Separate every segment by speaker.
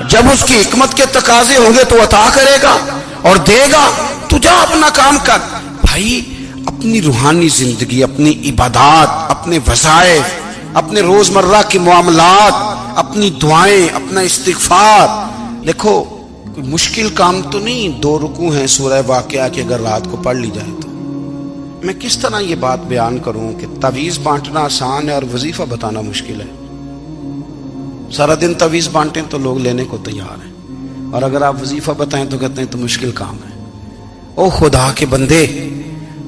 Speaker 1: جب اس کی حکمت کے تقاضے ہوں گے تو عطا کرے گا اور دے گا. تو جا اپنا کام کر. بھائی اپنی روحانی زندگی، اپنی عبادات، اپنے وظائف، اپنے روزمرہ کے معاملات، اپنی دعائیں، اپنا استغفار. دیکھو کوئی مشکل کام تو نہیں 2 رکوع ہیں سورہ واقعہ کہ اگر رات کو پڑھ لی جائے تو. میں کس طرح یہ بات بیان کروں کہ تعویذ بانٹنا آسان ہے اور وظیفہ بتانا مشکل ہے. سارا دن تعویذ بانٹیں تو لوگ لینے کو تیار ہیں، اور اگر آپ وظیفہ بتائیں تو کہتے ہیں تو مشکل کام ہے. او خدا کے بندے،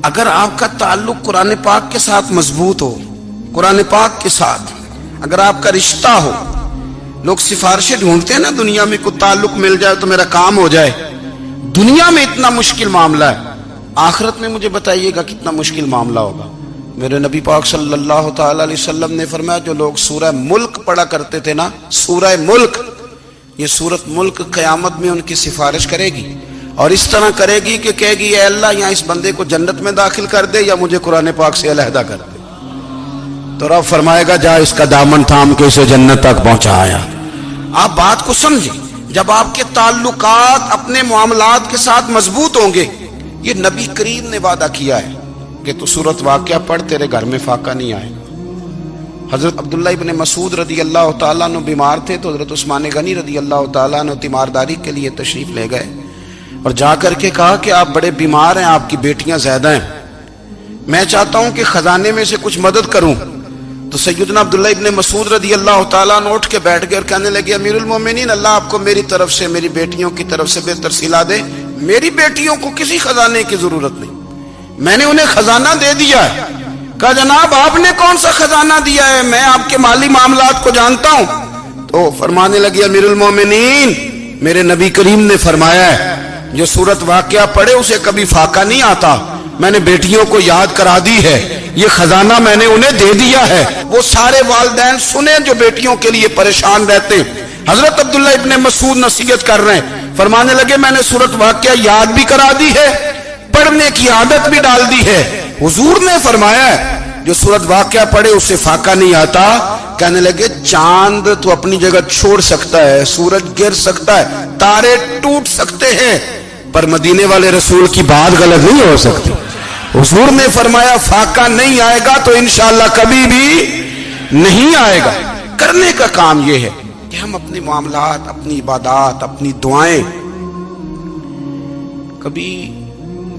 Speaker 1: اگر آپ کا تعلق قرآن پاک کے ساتھ مضبوط ہو، قرآن پاک کے ساتھ اگر آپ کا رشتہ ہو، لوگ سفارشیں ڈھونڈتے ہیں نا دنیا میں، کوئی تعلق مل جائے تو میرا کام ہو جائے. دنیا میں اتنا مشکل معاملہ ہے، آخرت میں مجھے بتائیے گا کتنا مشکل معاملہ ہوگا. میرے نبی پاک صلی اللہ تعالی علیہ وسلم نے فرمایا جو لوگ سورہ ملک پڑھا کرتے تھے نا، سورہ ملک، یہ سورت ملک قیامت میں ان کی سفارش کرے گی، اور اس طرح کرے گی کہ کہے گی اے اللہ یہاں اس بندے کو جنت میں داخل کر دے یا مجھے قرآن پاک سے علیحدہ کر دے. تو رب فرمائے گا جا اس کا دامن تھام کے اسے جنت تک پہنچایا. آپ بات کو سمجھیں، جب آپ کے تعلقات اپنے معاملات کے ساتھ مضبوط ہوں گے. یہ نبی کریم نے وعدہ کیا ہے کہ تو سورت واقعہ پڑھ تیرے گھر میں فاقہ نہیں آئے گا. حضرت عبداللہ ابن مسعود رضی اللہ تعالیٰ عنہ بیمار تھے تو حضرت عثمان غنی رضی اللہ تعالیٰ عنہ تیمارداری کے لیے تشریف لے گئے اور جا کر کے کہا کہ آپ بڑے بیمار ہیں، آپ کی بیٹیاں زیادہ ہیں، میں چاہتا ہوں کہ خزانے میں سے کچھ مدد کروں. تو سیدنا عبداللہ ابن مسعود رضی اللہ تعالیٰ عنہ اٹھ کے بیٹھ گئے اور کہنے لگے امیر المومنین، اللہ آپ کو میری طرف سے، میری بیٹیوں کی طرف سے بہتر صلہ دے. میری بیٹیوں کو کسی خزانے کی ضرورت نہیں، میں نے انہیں خزانہ دے دیا ہے. کہا جناب آپ نے کون سا خزانہ دیا ہے، میں آپ کے مالی معاملات کو جانتا ہوں. تو فرمانے لگے امیر المومنین، میرے نبی کریم نے فرمایا ہے جو سورت واقعہ پڑھے اسے کبھی فاقہ نہیں آتا. میں نے بیٹیوں کو یاد کرا دی ہے، یہ خزانہ میں نے انہیں دے دیا ہے. وہ سارے والدین سنیں جو بیٹیوں کے لیے پریشان رہتے ہیں. حضرت عبداللہ ابن مسعود نصیحت کر رہے ہیں، فرمانے لگے میں نے سورت واقعہ یاد بھی کرا دی ہے، پڑھنے کی عادت بھی ڈال دی ہے. حضور نے فرمایا ہے جو سورت واقعہ پڑھے اسے فاقہ نہیں آتا. کہنے لگے چاند تو اپنی جگہ چھوڑ سکتا ہے، سورج گر سکتا ہے، تارے ٹوٹ سکتے ہیں، پر مدینے والے رسول کی بات غلط نہیں ہو سکتی. حضور نے فرمایا فاقہ نہیں آئے گا تو انشاءاللہ کبھی بھی نہیں آئے گا. کرنے کا کام یہ ہے کہ ہم اپنے معاملات، اپنی عبادات، اپنی دعائیں، کبھی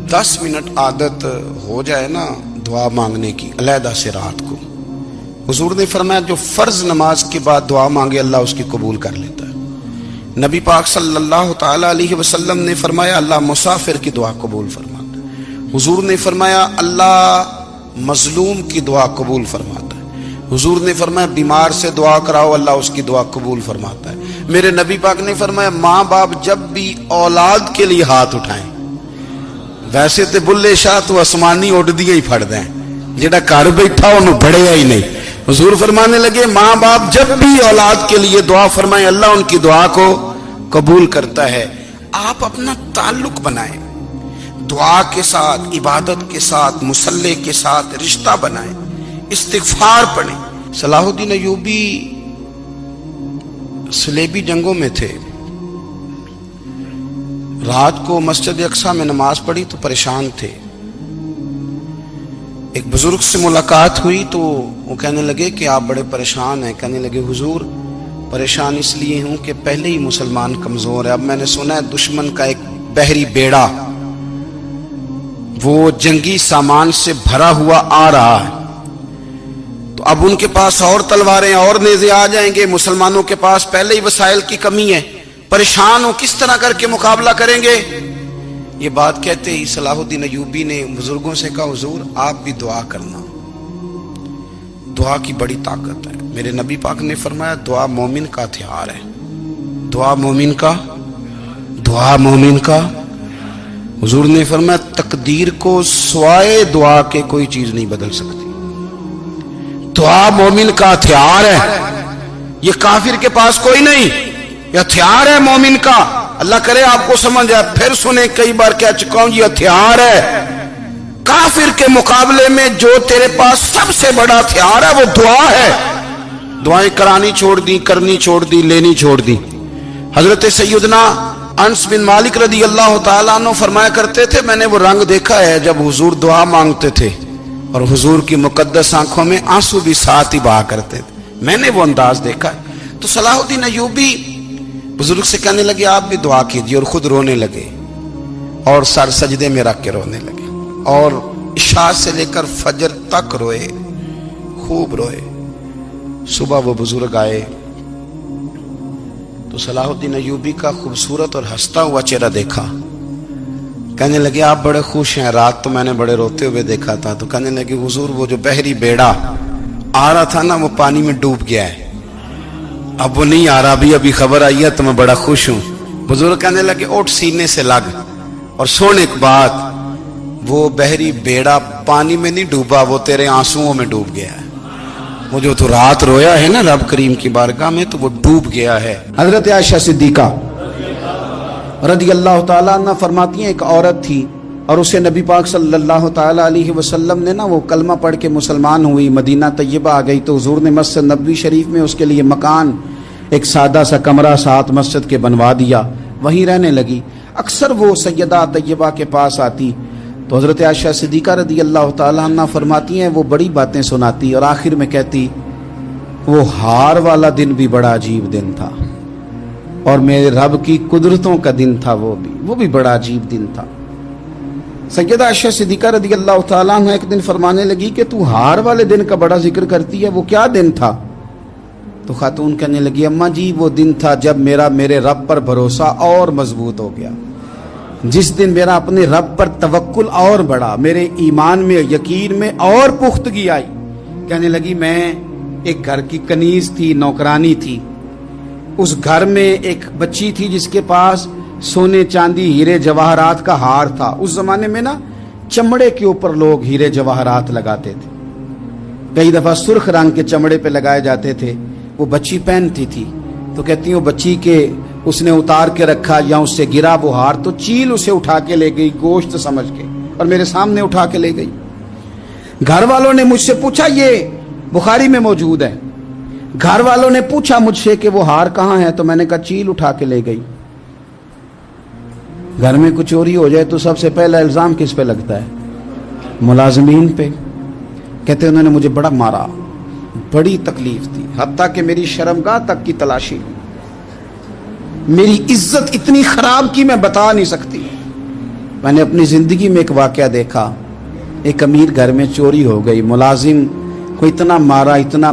Speaker 1: 10 منٹ عادت ہو جائے نا دعا مانگنے کی علیحدہ سے رات کو. حضور نے فرمایا جو فرض نماز کے بعد دعا مانگے اللہ اس کی قبول کر لیتا ہے. نبی پاک صلی اللہ تعالی علیہ وسلم نے فرمایا اللہ مسافر کی دعا قبول فرماتا ہے. حضور نے فرمایا اللہ مظلوم کی دعا قبول فرماتا ہے. حضور نے فرمایا بیمار سے دعا کراؤ اللہ اس کی دعا قبول فرماتا ہے. میرے نبی پاک نے فرمایا ماں باپ جب بھی اولاد کے لیے ہاتھ اٹھائیں، ویسے تے بلے شاہ تو آسمانی اڈ دیا ہی پھڑ دیں، جڑا گھر بیٹھا انہوں بڑھیا ہی نہیں. حضور فرمانے لگے ماں باپ جب بھی اولاد کے لیے دعا فرمائیں اللہ ان کی دعا کو قبول کرتا ہے. آپ اپنا تعلق بنائیں دعا کے ساتھ، عبادت کے ساتھ، مصلی کے ساتھ رشتہ بنائیں، استغفار پڑھیں. صلاح الدین ایوبی صلیبی جنگوں میں تھے، رات کو مسجد اقصیٰ میں نماز پڑھی تو پریشان تھے. ایک بزرگ سے ملاقات ہوئی تو وہ کہنے لگے کہ آپ بڑے پریشان ہیں. کہنے لگے حضور پریشان اس لیے ہوں کہ پہلے ہی مسلمان کمزور ہے، اب میں نے سنا ہے دشمن کا ایک بحری بیڑا وہ جنگی سامان سے بھرا ہوا آ رہا ہے، تو اب ان کے پاس اور تلواریں اور نیزے آ جائیں گے، مسلمانوں کے پاس پہلے ہی وسائل کی کمی ہے، پریشان ہو کس طرح کر کے مقابلہ کریں گے. یہ بات کہتے ہی صلاح الدین ایوبی نے بزرگوں سے کہا حضور آپ بھی دعا کرنا، دعا کی بڑی طاقت ہے. میرے نبی پاک نے فرمایا دعا مومن کا ہتھیار ہے، دعا مومن کا، دعا مومن کا. حضور نے فرمایا تقدیر کو سوائے دعا کے کوئی چیز نہیں بدل سکتی. دعا مومن کا ہتھیار ہے، یہ کافر کے پاس کوئی نہیں، یہ ہتھیار ہے مومن کا. اللہ کرے آپ کو سمجھ آئے. پھر سنیں کئی بار کہہ چکا ہوں یہ ہتھیار ہے. کافر کے مقابلے میں جو تیرے پاس سب سے بڑا ہتھیار ہے وہ دعا ہے. دعائیں کرانی چھوڑ دی، کرنی چھوڑ دی، لینی چھوڑ دی. حضرت سیدنا انس بن مالک رضی اللہ تعالیٰ عنہ فرمایا کرتے تھے میں نے وہ رنگ دیکھا ہے جب حضور دعا مانگتے تھے اور حضور کی مقدس آنکھوں میں آنسو بھی ساتھ ہی بہا کرتے تھے، میں نے وہ انداز دیکھا ہے۔ تو صلاح الدین ایوبی بزرگ سے کہنے لگے آپ بھی دعا کیجیے، اور خود رونے لگے اور سر سجدے میں رکھ کے رونے لگے، اور عشاء سے لے کر فجر تک روئے، خوب روئے۔ صبح وہ بزرگ آئے تو صلاح الدین ایوبی کا خوبصورت اور ہنستا ہوا چہرہ دیکھا، کہنے لگے آپ بڑے خوش ہیں، رات تو میں نے بڑے روتے ہوئے دیکھا تھا۔ تو کہنے لگے حضور وہ جو بحری بیڑا آ رہا تھا نا وہ پانی میں ڈوب گیا ہے، اب وہ نہیں آ رہا، ابھی خبر آئی ہے تو میں بڑا خوش ہوں۔ بزرگ کہنے لگے اٹھ سینے سے لگ اور سن ایک بات، وہ بحری بیڑا پانی میں نہیں ڈوبا، وہ تیرے آنسوؤں میں ڈوب گیا ہے۔ وہ جو تو رات رویا ہے نا رب کریم کی بارگاہ میں تو وہ ڈوب گیا ہے۔ حضرت عائشہ صدیقہ رضی اللہ تعالیٰ عنہ فرماتی ہیں ایک عورت تھی اور اسے نبی پاک صلی اللہ تعالیٰ علیہ وسلم نے نا وہ کلمہ پڑھ کے مسلمان ہوئی، مدینہ طیبہ آ گئی تو حضور نے مسجد نبوی شریف میں اس کے لیے مکان، ایک سادہ سا کمرہ ساتھ مسجد کے بنوا دیا، وہیں رہنے لگی۔ اکثر وہ سیدہ طیبہ کے پاس آتی تو حضرت عائشہ صدیقہ رضی اللہ تعالیٰ عنہ فرماتی ہیں وہ بڑی باتیں سناتی اور آخر میں کہتی وہ ہار والا دن بھی بڑا عجیب دن تھا اور میرے رب کی قدرتوں کا دن تھا، وہ بھی بڑا عجیب دن تھا۔ سیدہ عائشہ صدیقہ رضی اللہ تعالیٰ عنہ ایک دن فرمانے لگی کہ تو ہار والے دن کا بڑا ذکر کرتی ہے، وہ کیا دن تھا؟ تو خاتون کہنے لگی اماں جی وہ دن تھا جب میرے رب پر بھروسہ اور مضبوط ہو گیا، جس دن میرا اپنے رب پر توکل اور بڑھا، میرے ایمان میں یقین میں اور پختگی آئی۔ کہنے لگی میں ایک گھر کی کنیز تھی، نوکرانی تھی، اس گھر میں ایک بچی تھی جس کے پاس سونے چاندی ہیرے جواہرات کا ہار تھا۔ اس زمانے میں نا چمڑے کے اوپر لوگ ہیرے جواہرات لگاتے تھے، کئی دفعہ سرخ رنگ کے چمڑے پہ لگائے جاتے تھے، وہ بچی پہنتی تھی۔ تو کہتی ہیں وہ بچی کے اس نے اتار کے رکھا یا اس سے گرا وہ ہار تو چیل اسے اٹھا کے لے گئی گوشت سمجھ کے اور میرے سامنے اٹھا کے لے گئی۔ گھر والوں نے مجھ سے پوچھا، یہ بخاری میں موجود ہے، گھر والوں نے پوچھا مجھ سے کہ وہ ہار کہاں ہے تو میں نے کہا چیل اٹھا کے لے گئی۔ گھر میں کچھ چوری ہو جائے تو سب سے پہلا الزام کس پہ لگتا ہے؟ ملازمین پہ۔ کہتے انہوں نے مجھے بڑا مارا، بڑی تکلیف تھی، حتیٰ کہ میری شرمگاہ تک کی تلاشی، میری عزت اتنی خراب کی میں بتا نہیں سکتی۔ میں نے اپنی زندگی میں ایک واقعہ دیکھا، ایک امیر گھر میں چوری ہو گئی، ملازم کو اتنا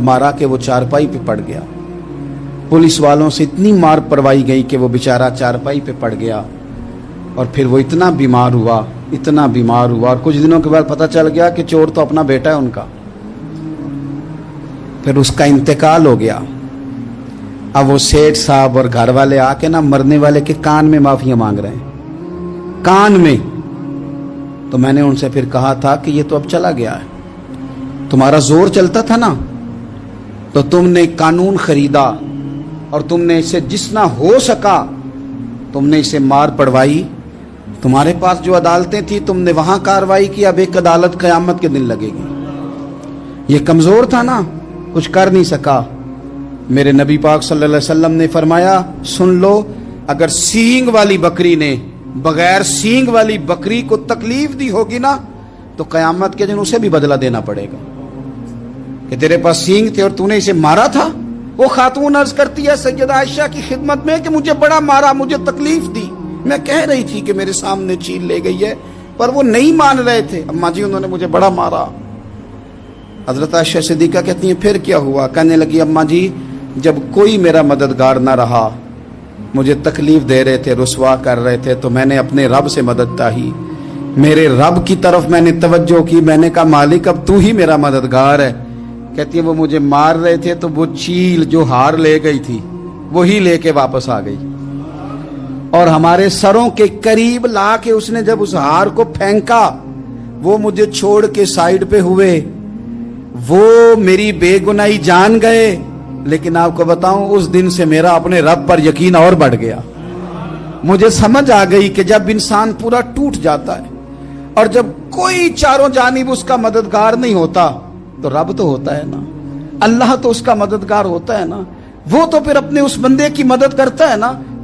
Speaker 1: مارا کہ وہ چارپائی پہ پڑ گیا، پولیس والوں سے اتنی مار پروائی گئی کہ وہ بیچارہ چارپائی پہ پڑ گیا، اور پھر وہ اتنا بیمار ہوا اور کچھ دنوں کے بعد پتہ چل گیا کہ چور تو اپنا بیٹا ہے ان کا، پھر اس کا انتقال ہو گیا۔ اب وہ سیٹھ صاحب اور گھر والے آ کے نا مرنے والے کے کان میں معافیاں مانگ رہے ہیں، کان میں۔ تو میں نے ان سے پھر کہا تھا کہ یہ تو اب چلا گیا ہے، تمہارا زور چلتا تھا نا تو تم نے قانون خریدا اور تم نے اسے جتنا ہو سکا تم نے اسے مار پڑوائی، تمہارے پاس جو عدالتیں تھی تم نے وہاں کاروائی کی، اب ایک عدالت قیامت کے دن لگے گی۔ یہ کمزور تھا نا، کچھ کر نہیں سکا۔ میرے نبی پاک صلی اللہ علیہ وسلم نے فرمایا سن لو، اگر سینگ والی بکری نے بغیر سینگ والی بکری کو تکلیف دی ہوگی نا تو قیامت کے دن اسے بھی بدلہ دینا پڑے گا کہ تیرے پاس سینگ تھے اور تو نے اسے مارا تھا۔ وہ خاتون عرض کرتی ہے سیدہ عائشہ کی خدمت میں کہ مجھے بڑا مارا، مجھے تکلیف دی، میں کہہ رہی تھی کہ میرے سامنے چیل لے گئی ہے پر وہ نہیں مان رہے تھے، اماں جی انہوں نے مجھے بڑا مارا۔ حضرت عائشہ صدیقہ کہتی ہیں پھر کیا ہوا؟ کہنے لگی اماں جی جب کوئی میرا مددگار نہ رہا، مجھے تکلیف دے رہے تھے، رسوا کر رہے تھے، تو میں نے اپنے رب سے مدد چاہی، میرے رب کی طرف میں نے توجہ کی، میں نے کہا مالک اب تو ہی میرا مددگار ہے۔ کہتی ہے وہ مجھے مار رہے تھے تو وہ چیل جو ہار لے گئی تھی وہی لے کے واپس آ گئی اور ہمارے سروں کے قریب لا کے اس نے جب اس ہار کو پھینکا وہ مجھے چھوڑ کے سائیڈ پہ ہوئے، وہ میری بے گناہی جان گئے، لیکن آپ کو بتاؤں اس دن سے میرا اپنے رب پر یقین اور بڑھ گیا۔ مجھے سمجھ آ گئی کہ جب انسان پورا ٹوٹ جاتا ہے اور جب کوئی چاروں جانب اس کا مددگار نہیں ہوتا تو رب تو ہوتا ہے نا، اللہ تو اس کا مددگار ہوتا ہے نا، وہ تو پھر اپنے اس بندے کی مدد کرتا ہے نا،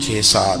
Speaker 1: 6-7,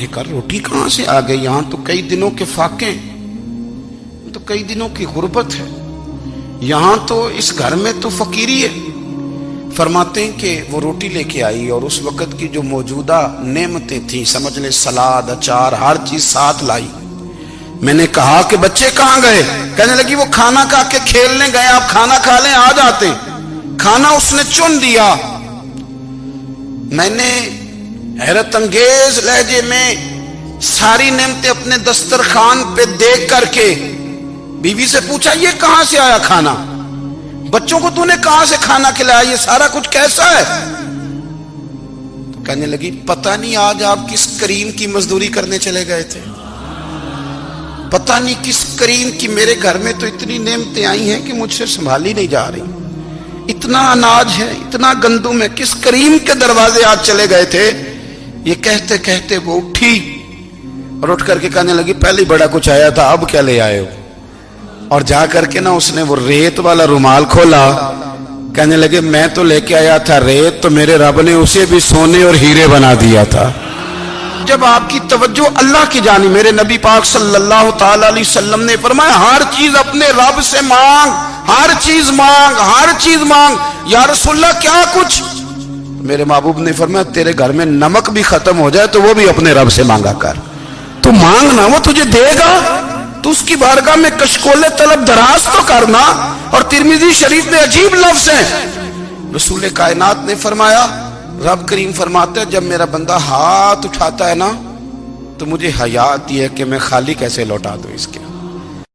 Speaker 1: نے کہا روٹی کہاں سے آ گئی؟ یہاں تو کئی دنوں کے فاقے، تو کئی دنوں کی غربت ہے، یہاں تو اس گھر میں تو فقیری ہے۔ فرماتے ہیں کہ وہ روٹی لے کے آئی اور اس وقت کی جو موجودہ نعمتیں تھیں، سمجھ لیں سلاد، اچار، ہر چیز ساتھ لائی۔ میں نے کہا کہ بچے کہاں گئے؟ کہنے لگی وہ کھانا کھا کے کھیلنے گئے، آپ کھانا کھا لیں آ جاتے۔ کھانا اس نے چن دیا۔ میں نے حیرت انگیز لہجے میں ساری نعمتیں اپنے دسترخوان پہ دیکھ کر کے بیوی سے پوچھا یہ کہاں سے آیا کھانا؟ بچوں کو تو نے کہاں سے کھانا کھلایا؟ یہ سارا کچھ کیسا ہے؟ تو کہنے لگی پتہ نہیں آج آپ کس کریم کی مزدوری کرنے چلے گئے تھے، پتہ نہیں کس کریم کی، میرے گھر میں تو اتنی نعمتیں آئی ہیں کہ مجھ سے سنبھالی نہیں جا رہی، اتنا اناج ہے، اتنا گندم ہے، کس کریم کے دروازے آج چلے گئے تھے؟ یہ کہتے کہتے وہ اٹھی اور اٹھ کر کے کہنے لگی پہلے بڑا کچھ آیا تھا، اب کیا لے آئے ہو؟ اور جا کر کے نا اس نے وہ ریت والا رومال کھولا، کہنے لگے میں تو لے کے آیا تھا ریت، تو میرے رب نے اسے بھی سونے اور ہیرے بنا دیا تھا۔ جب آپ کی توجہ اللہ کی جانب، میرے نبی پاک صلی اللہ تعالی علیہ وسلم نے فرمایا ہر چیز اپنے رب سے مانگ، ہر چیز مانگ، ہر چیز مانگ۔ یا رسول اللہ کیا کچھ؟ میرے محبوب نے فرمایا تیرے گھر میں نمک بھی ختم ہو جائے تو وہ بھی اپنے رب سے مانگا کر، تو مانگنا وہ تجھے دے گا، تو اس کی بارگاہ میں کشکول طلب دراز تو کرنا۔ اور ترمذی شریف میں عجیب لفظ ہیں، رسول کائنات نے فرمایا، رب کریم فرماتا ہے جب میرا بندہ ہاتھ اٹھاتا ہے نا تو مجھے حیا آتی ہے کہ میں خالی کیسے لوٹا دوں اس کے۔